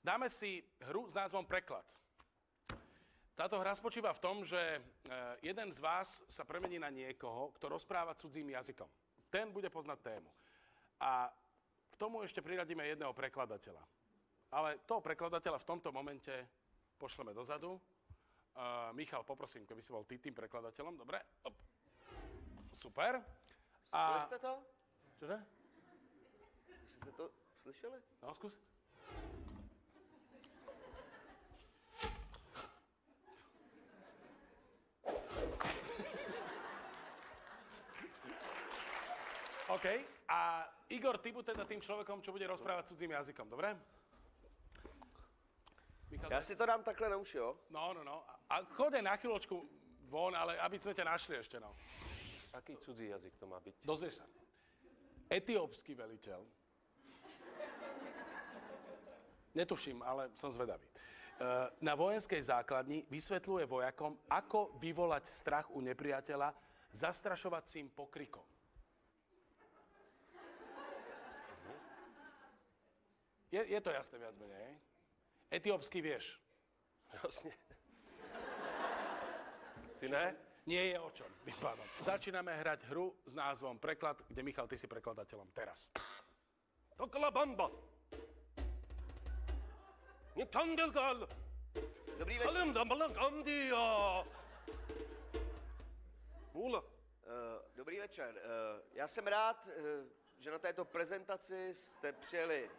Dáme si hru s názvom Preklad. Táto hra spočíva v tom, že jeden z vás sa premení na niekoho, kto rozpráva cudzím jazykom. Ten bude poznať tému. A k tomu ešte priradíme jedného prekladateľa. Ale toho prekladateľa v tomto momente pošleme dozadu. Michal, poprosím, keby si bol ty tým prekladateľom. Dobre? Op. Super. Slyšeli jste to? Čože? Jste to slyšeli? No, skús. OK. A Igor, ty buď teda tým človekom, čo bude rozprávať cudzím jazykom, dobre? Michal, Já si to dám takhle na uši, jo? No. A chode na chvíľočku von, ale aby sme ťa našli ešte, no. Aký cudzí jazyk to má byť? Dozvieš sa. Etiópsky veliteľ. Netuším, ale som zvedavý. Na vojenskej základni vysvetľuje vojakom, ako vyvolať strach u nepriateľa zastrašovacím pokrikom. Je to jasné viac menej, hej? Etiópsky vieš. Jasne. Ty ne? Nie je o čom, tým pádom. Začíname hrať hru s názvom Preklad, kde Michal, ty si prekladateľom. Teraz. Tokalabamba. Nikandelgal. Dobrý večer. Alemdamalakandia. Mula. Dobrý večer. Já jsem rád, že na této prezentaci jste přijeli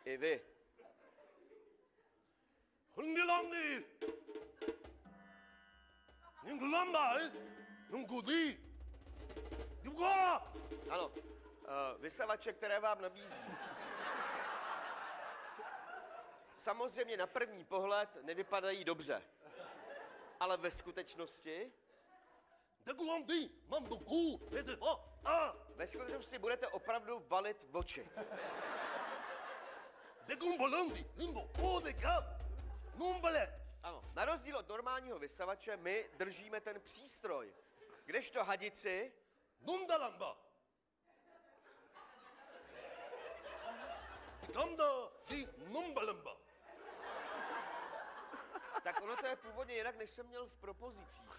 i vy. Hundilandi. Ninglamba, Nungudi. Duga. Ano, vysavače, které vám nabízí. Samozřejmě na první pohled nevypadají dobře, ale ve skutečnosti... Ve skutečnosti budete opravdu valit v oči. Ano, na rozdíl od normálního vysavače my držíme ten přístroj, kdežto hadici... Nundalamba. Ganda di numbalamba. Tak ono to je původně jinak, než jsem měl v propozicích.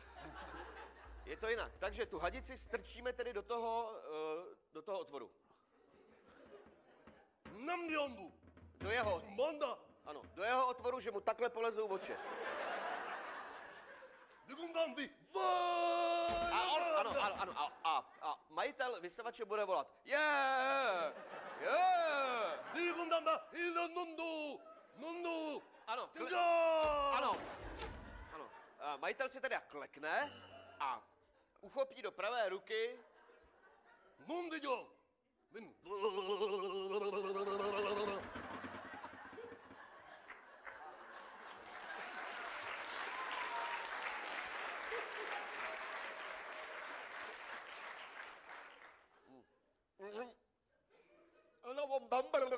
Je to jinak. Takže tu hadici strčíme tedy do toho otvoru. Namdiombu. Do jeho... Manda. Ano, do jeho otvoru, že mu takhle polezou oči. Digundamdi. Ano. A majitel vysavače bude volat. Digundamba. Ila nundu. Ano. Ano. A majitel si teda klekne a uchopí do pravé ruky. Mundijo.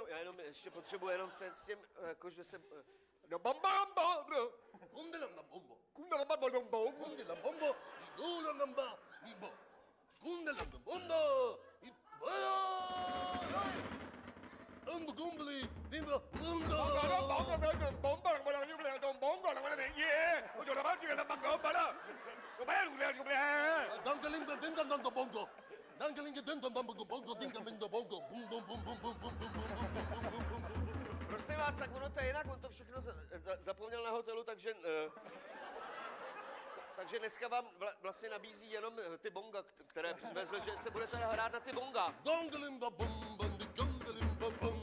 Já jenom ještě potřebuji jenom ten s tím, jakože se... Prosím vás, tak ono to je jinak, on to všechno zapomněl na hotelu, takže dneska vám vlastně nabízí jenom ty bonga, které přivezl, že se budete hrát na ty bonga. Dongalimba bum bum di gangalimba bum